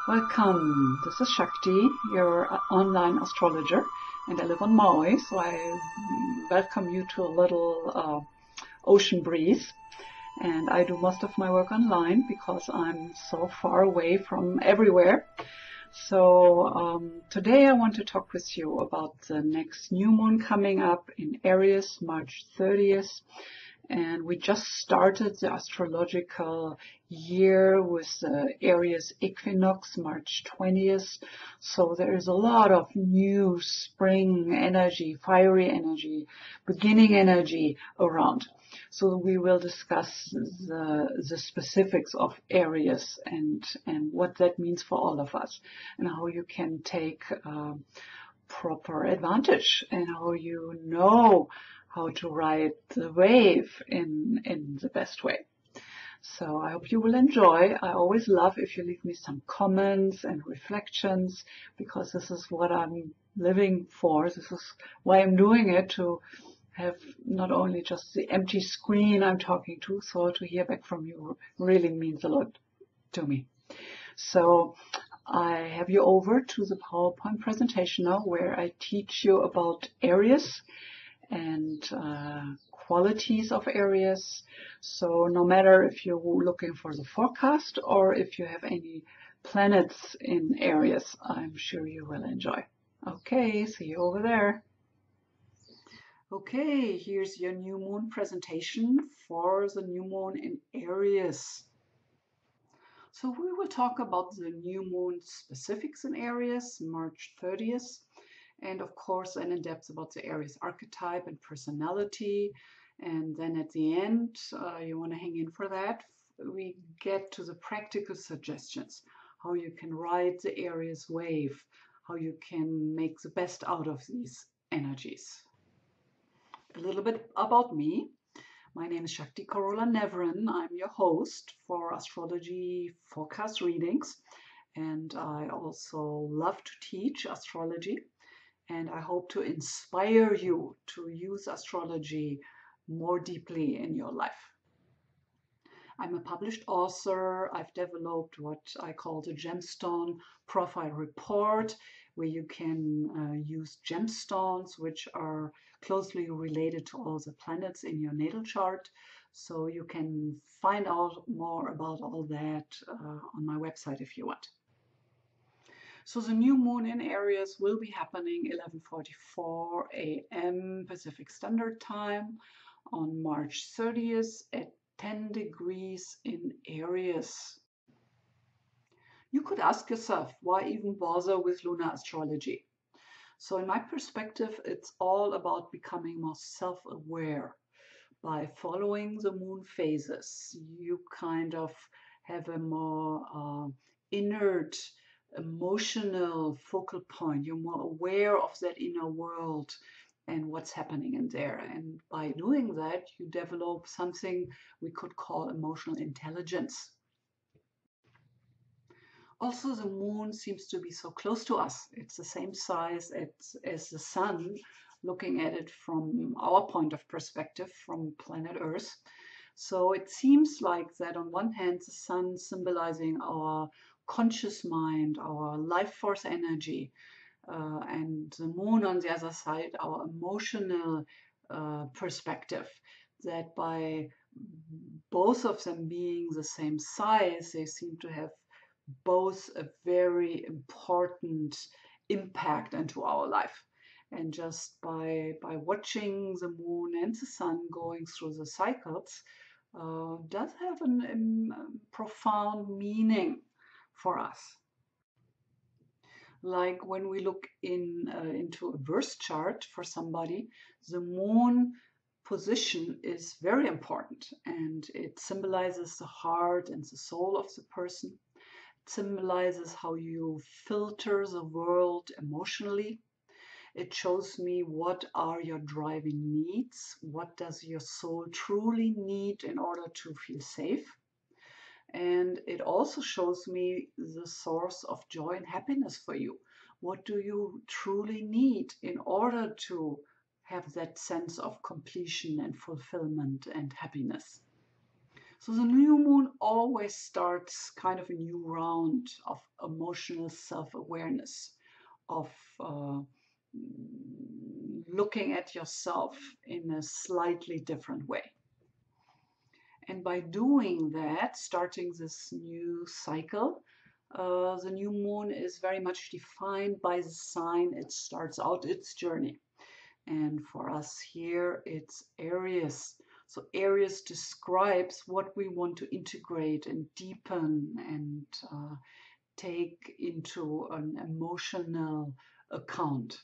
Welcome, this is Shakti, your online astrologer, and I live on Maui, so I welcome you to a little ocean breeze. And I do most of my work online because I'm so far away from everywhere. So today I want to talk with you about the next new moon coming up in Aries, March 30th. And we just started the astrological year with the Aries equinox, March 20th. So there is a lot of new spring energy, fiery energy, beginning energy around. So we will discuss the specifics of Aries and what that means for all of us, and how you can take proper advantage, and how you know how to ride the wave in the best way. So I hope you will enjoy. I always love if you leave me some comments and reflections, because this is what I'm living for. This is why I'm doing it, to have not only just the empty screen I'm talking to, so to hear back from you really means a lot to me. So I have you over to the PowerPoint presentation now, where I teach you about Aries and qualities of Aries. So no matter if you're looking for the forecast or if you have any planets in Aries, I'm sure you will enjoy. Okay, see you over there. Okay, here's your new moon presentation for the new moon in Aries. So we will talk about the new moon specifics in Aries, March 30th. And of course, then in depth about the Aries archetype and personality. And then at the end, you want to hang in for that, we get to the practical suggestions, how you can ride the Aries wave, how you can make the best out of these energies. A little bit about me. My name is Shakti Nevrin. I'm your host for astrology forecast readings. And I also love to teach astrology. And I hope to inspire you to use astrology more deeply in your life. I'm a published author. I've developed what I call the Gemstone Profile Report, where you can use gemstones, which are closely related to all the planets in your natal chart. So you can find out more about all that on my website if you want. So the new moon in Aries will be happening 11:44 a.m. Pacific Standard Time on March 30th at 10 degrees in Aries. You could ask yourself, why even bother with Luna Astrology? So in my perspective, it's all about becoming more self-aware. By following the moon phases, you kind of have a more inert, emotional focal point. You're more aware of that inner world and what's happening in there. And by doing that, you develop something we could call emotional intelligence. Also, the moon seems to be so close to us. It's the same size as the sun, looking at it from our point of perspective, from planet Earth. So it seems like that on one hand, the sun symbolizing our conscious mind, our life force energy, and the moon on the other side, our emotional perspective, that by both of them being the same size, they seem to have both a very important impact into our life. And just by watching the moon and the sun going through the cycles, does have a profound meaning for us. Like when we look into a birth chart for somebody, the moon position is very important, and it symbolizes the heart and the soul of the person. It symbolizes how you filter the world emotionally. It shows me what are your driving needs, what does your soul truly need in order to feel safe. And it also shows me the source of joy and happiness for you. What do you truly need in order to have that sense of completion and fulfillment and happiness? So the new moon always starts kind of a new round of emotional self-awareness, of looking at yourself in a slightly different way. And by doing that, starting this new cycle, the new moon is very much defined by the sign it starts out its journey. And for us here, it's Aries. So Aries describes what we want to integrate and deepen and take into an emotional account.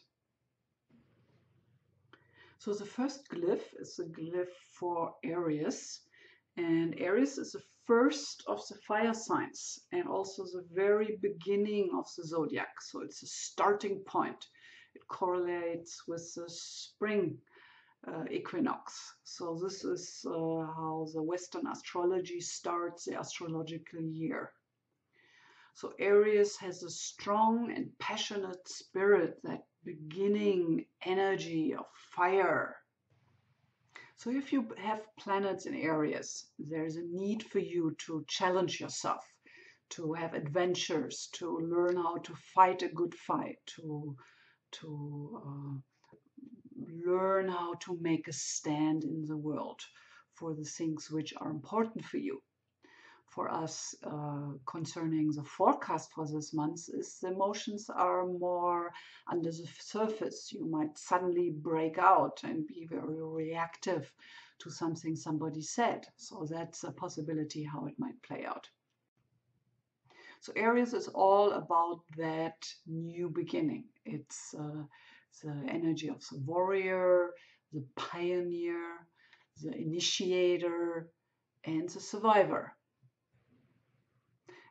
So the first glyph is the glyph for Aries. And Aries is the first of the fire signs and also the very beginning of the zodiac. So it's a starting point. It correlates with the spring equinox. So this is how the Western astrology starts the astrological year. So Aries has a strong and passionate spirit, that beginning energy of fire. So if you have planets in Aries, there's a need for you to challenge yourself, to have adventures, to learn how to fight a good fight, to learn how to make a stand in the world for the things which are important for you. For us, concerning the forecast for this month, is the emotions are more under the surface. You might suddenly break out and be very reactive to something somebody said. So that's a possibility how it might play out. So Aries is all about that new beginning. It's the energy of the warrior, the pioneer, the initiator, and the survivor.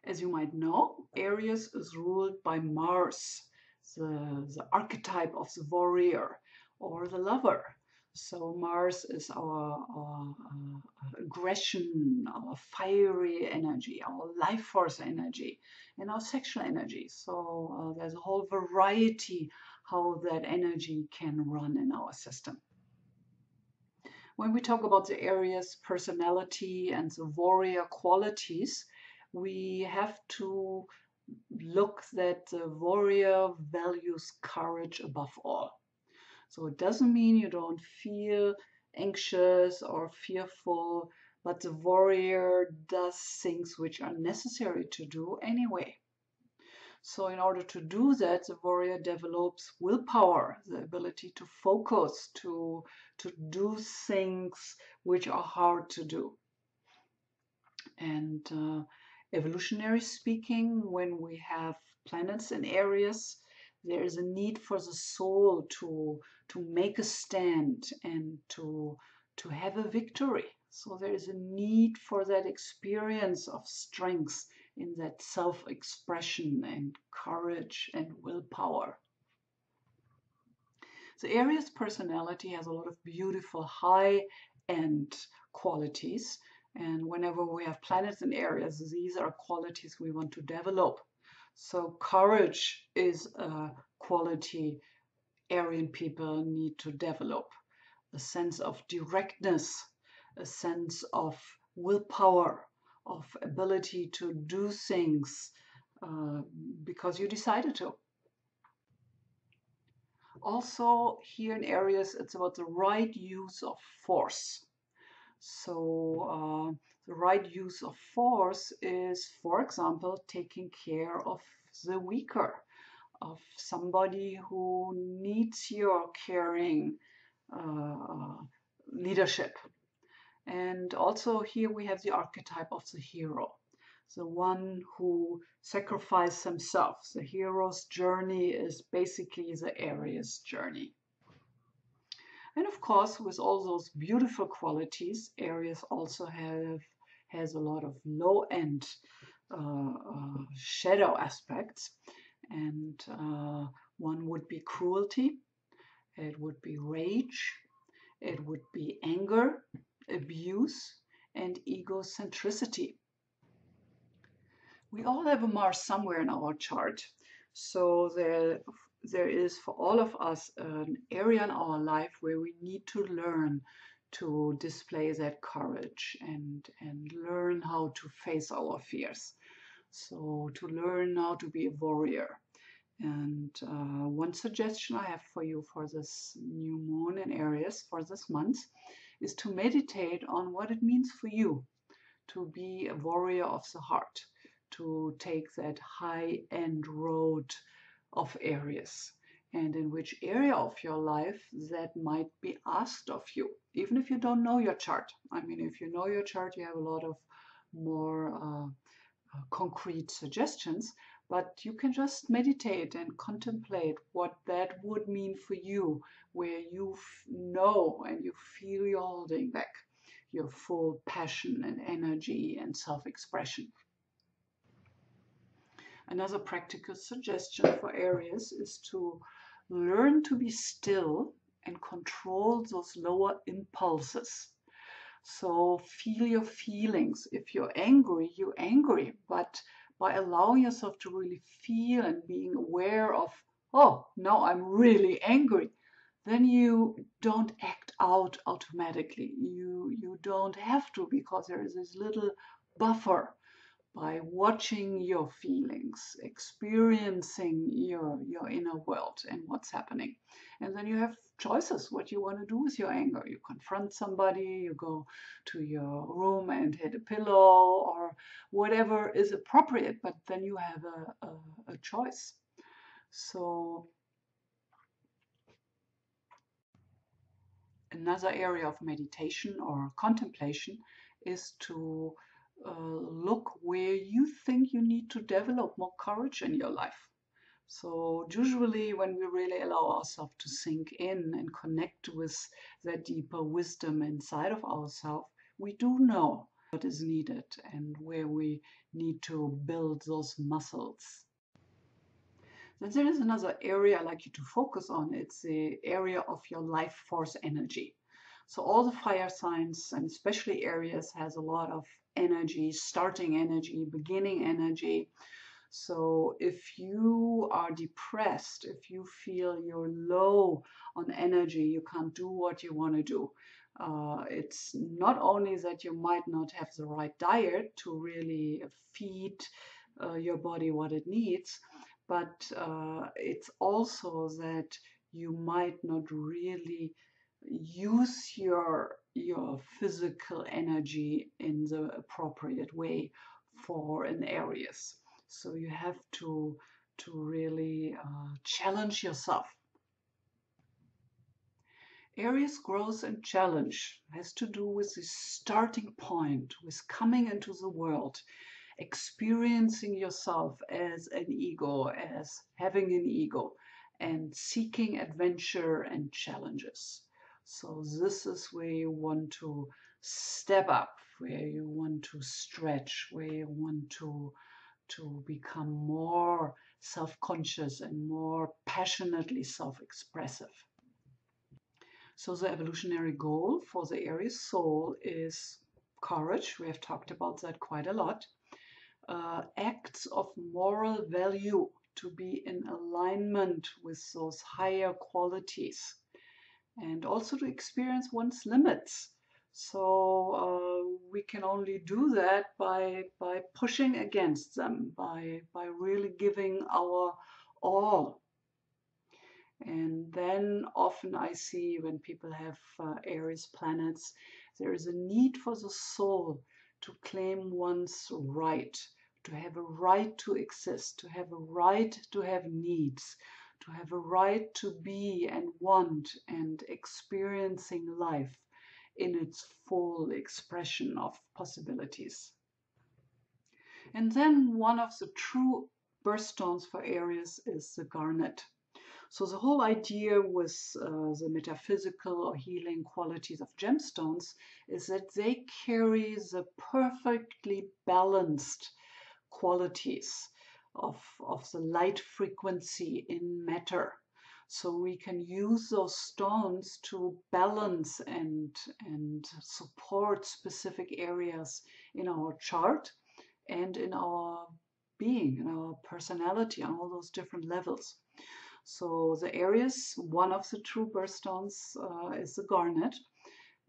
As you might know, Aries is ruled by Mars, the archetype of the warrior or the lover. So Mars is our aggression, our fiery energy, our life force energy, and our sexual energy. So there's a whole variety how that energy can run in our system. When we talk about the Aries personality and the warrior qualities, we have to look that the warrior values courage above all. So it doesn't mean you don't feel anxious or fearful, but the warrior does things which are necessary to do anyway. So in order to do that, the warrior develops willpower, the ability to focus, to do things which are hard to do. And evolutionary speaking, when we have planets in Aries, there is a need for the soul to make a stand and to have a victory. So there is a need for that experience of strength in that self-expression and courage and willpower. The Aries personality has a lot of beautiful high-end qualities, and whenever we have planets in Aries, these are qualities we want to develop. So courage is a quality Aryan people need to develop. A sense of directness, a sense of willpower, of ability to do things because you decided to. Also, here in Aries, it's about the right use of force. So the right use of force is, for example, taking care of the weaker, of somebody who needs your caring leadership. And also here we have the archetype of the hero, the one who sacrificed himself. The hero's journey is basically the Aries journey. And of course, with all those beautiful qualities, Aries also has a lot of low-end shadow aspects. And one would be cruelty, it would be rage, it would be anger, abuse, and egocentricity. We all have a Mars somewhere in our chart. So there is for all of us an area in our life where we need to learn to display that courage and learn how to face our fears. So to learn how to be a warrior. And one suggestion I have for you for this new moon in Aries for this month is to meditate on what it means for you to be a warrior of the heart, to take that high-end road of Aries, and in which area of your life that might be asked of you, even if you don't know your chart. I mean, if you know your chart, you have a lot of more concrete suggestions, but you can just meditate and contemplate what that would mean for you, where you know and you feel you're holding back your full passion and energy and self-expression. Another practical suggestion for Aries is to learn to be still and control those lower impulses. So feel your feelings. If you're angry, but by allowing yourself to really feel and being aware of, oh, now I'm really angry, then you don't act out automatically. You don't have to, because there is this little buffer by watching your feelings, experiencing your inner world and what's happening. And then you have choices what you want to do with your anger. You confront somebody, you go to your room and hit a pillow, or whatever is appropriate, but then you have a choice. So another area of meditation or contemplation is to look where you think you need to develop more courage in your life. So usually when we really allow ourselves to sink in and connect with that deeper wisdom inside of ourselves, we do know what is needed and where we need to build those muscles. Then there is another area I'd like you to focus on. It's the area of your life force energy. So all the fire signs, and especially Aries, has a lot of energy, starting energy, beginning energy. So if you are depressed, if you feel you're low on energy, you can't do what you want to do. It's not only that you might not have the right diet to really feed your body what it needs, but it's also that you might not really use your physical energy in the appropriate way for an Aries. So you have to really challenge yourself. Aries growth and challenge has to do with the starting point, with coming into the world, experiencing yourself as an ego, as having an ego, and seeking adventure and challenges. So this is where you want to step up, where you want to stretch, where you want to become more self-conscious and more passionately self-expressive. So the evolutionary goal for the Aries soul is courage. We have talked about that quite a lot. Acts of moral value, to be in alignment with those higher qualities, and also to experience one's limits. So we can only do that by pushing against them, by really giving our all. And then often I see when people have Aries planets, there is a need for the soul to claim one's right, to have a right to exist, to have a right to have needs, to have a right to be and want and experiencing life in its full expression of possibilities. And then one of the true birthstones for Aries is the garnet. So the whole idea with the metaphysical or healing qualities of gemstones is that they carry the perfectly balanced qualities of the light frequency in matter. So we can use those stones to balance and support specific areas in our chart and in our being, in our personality, on all those different levels. So the Aries, one of the true birthstones is the garnet.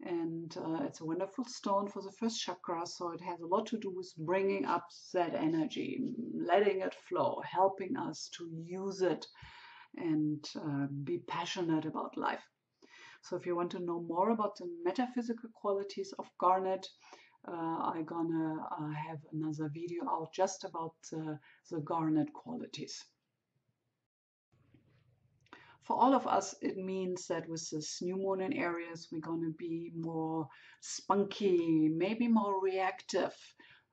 And it's a wonderful stone for the first chakra, so it has a lot to do with bringing up that energy, letting it flow, helping us to use it and be passionate about life. So if you want to know more about the metaphysical qualities of garnet, I'm gonna have another video out just about the garnet qualities. For all of us, it means that with this new moon in Aries, we're going to be more spunky, maybe more reactive,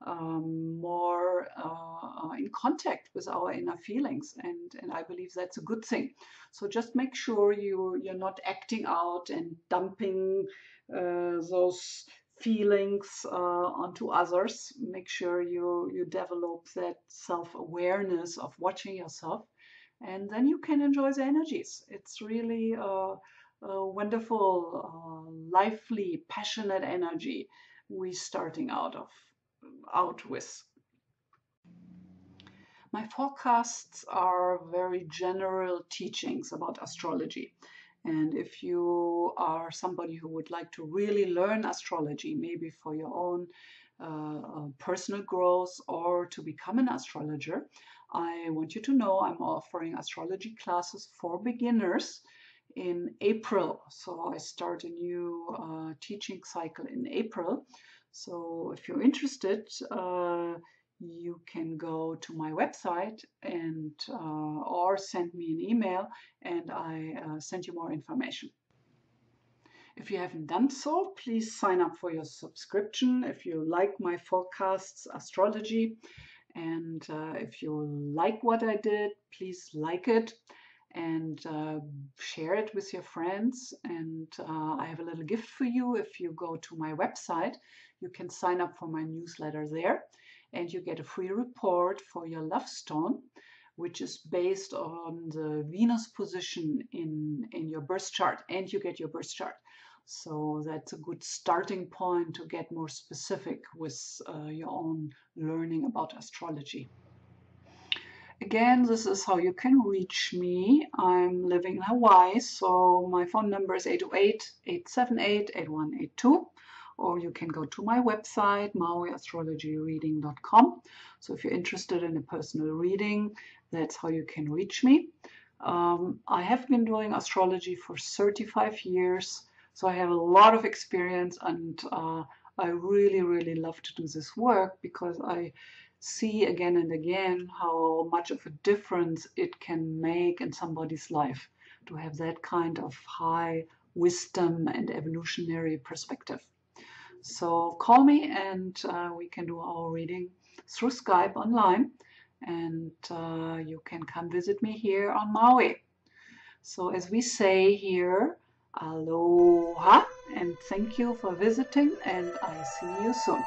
more in contact with our inner feelings. And I believe that's a good thing. So just make sure you're not acting out and dumping those feelings onto others. Make sure you develop that self-awareness of watching yourself, and then you can enjoy the energies. It's really a wonderful, lively, passionate energy we're starting out with. My forecasts are very general teachings about astrology. And if you are somebody who would like to really learn astrology, maybe for your own personal growth or to become an astrologer, I want you to know I'm offering astrology classes for beginners in April. So I start a new teaching cycle in April. So if you're interested, you can go to my website and or send me an email, and I send you more information. If you haven't done so, please sign up for your subscription if you like my forecasts astrology. And if you like what I did, please like it and share it with your friends. And I have a little gift for you. If you go to my website, you can sign up for my newsletter there, and you get a free report for your love stone, which is based on the Venus position in your birth chart, and you get your birth chart. So that's a good starting point to get more specific with your own learning about astrology. Again, this is how you can reach me. I'm living in Hawaii, so my phone number is 808-878-8182, or you can go to my website, mauiastrologyreading.com. So if you're interested in a personal reading, that's how you can reach me. I have been doing astrology for 35 years, so I have a lot of experience, and I really, really love to do this work because I see again and again how much of a difference it can make in somebody's life to have that kind of high wisdom and evolutionary perspective. So call me and we can do our reading through Skype online, and you can come visit me here on Maui. So as we say here, aloha, and thank you for visiting, and I see you soon.